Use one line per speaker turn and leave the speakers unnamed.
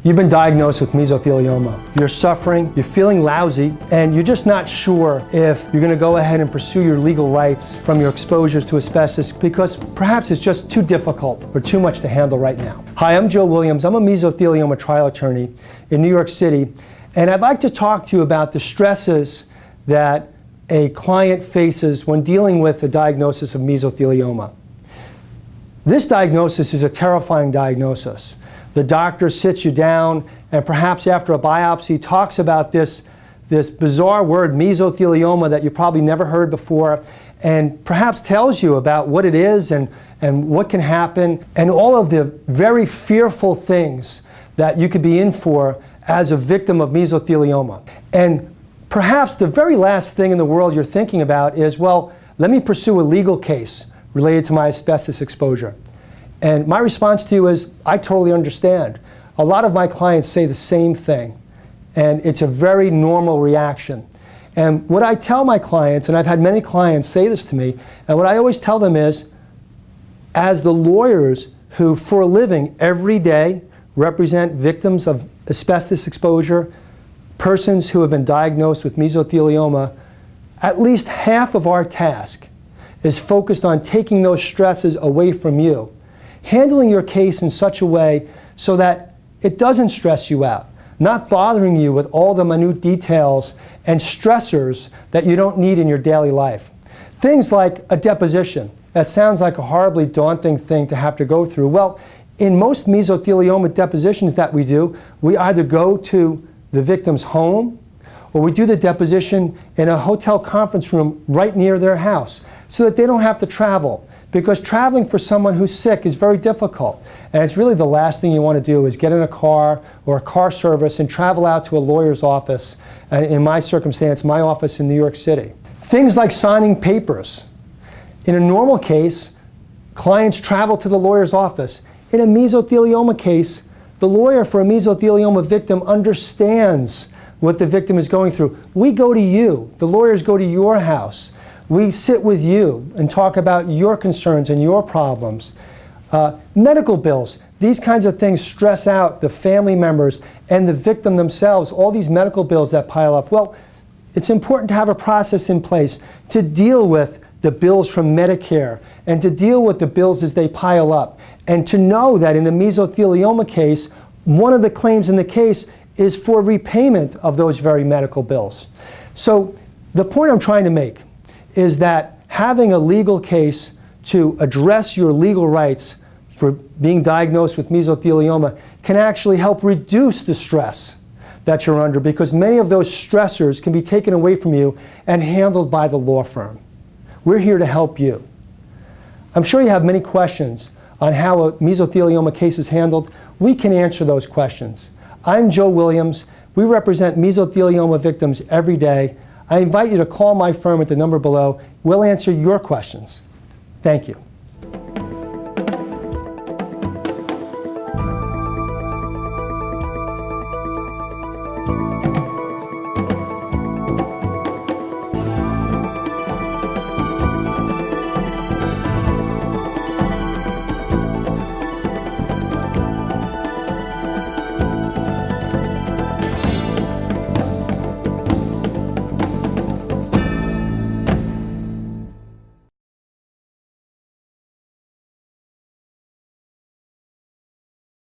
You've been diagnosed with mesothelioma. You're suffering, you're feeling lousy, and you're just not sure if you're going to go ahead and pursue your legal rights from your exposures to asbestos because perhaps it's just too difficult or too much to handle right now. Hi, I'm Joe Williams. I'm a mesothelioma trial attorney in New York City, and I'd like to talk to you about the stresses that a client faces when dealing with a diagnosis of mesothelioma. This diagnosis is a terrifying diagnosis. The doctor sits you down and perhaps after a biopsy talks about this bizarre word, mesothelioma, that you probably never heard before, and perhaps tells you about what it is and what can happen and all of the very fearful things that you could be in for as a victim of mesothelioma. And perhaps the very last thing in the world you're thinking about is, well, let me pursue a legal case related to my asbestos exposure. And my response to you is, I totally understand. A lot of my clients say the same thing, and it's a very normal reaction. And what I tell my clients, and I've had many clients say this to me, and what I always tell them is, as the lawyers who for a living every day represent victims of asbestos exposure, persons who have been diagnosed with mesothelioma, at least half of our task is focused on taking those stresses away from you. Handling your case in such a way so that it doesn't stress you out, not bothering you with all the minute details and stressors that you don't need in your daily life. Things like a deposition. That sounds like a horribly daunting thing to have to go through. Well, in most mesothelioma depositions that we do, we either go to the victim's home or we do the deposition in a hotel conference room right near their house so that they don't have to travel. Because traveling for someone who's sick is very difficult. And it's really the last thing you want to do is get in a car or a car service and travel out to a lawyer's office. And in my circumstance, my office in New York City. Things like signing papers. In a normal case, clients travel to the lawyer's office. In a mesothelioma case, the lawyer for a mesothelioma victim understands what the victim is going through. We go to you. The lawyers go to your house. We sit with you and talk about your concerns and your problems. Medical bills, these kinds of things stress out the family members and the victim themselves, all these medical bills that pile up. Well, it's important to have a process in place to deal with the bills from Medicare and to deal with the bills as they pile up. And to know that in a mesothelioma case, one of the claims in the case is for repayment of those very medical bills. So the point I'm trying to make is that having a legal case to address your legal rights for being diagnosed with mesothelioma can actually help reduce the stress that you're under, because many of those stressors can be taken away from you and handled by the law firm. We're here to help you. I'm sure you have many questions on how a mesothelioma case is handled. We can answer those questions. I'm Joe Williams. We represent mesothelioma victims every day. I invite you to call my firm at the number below. We'll answer your questions. Thank you.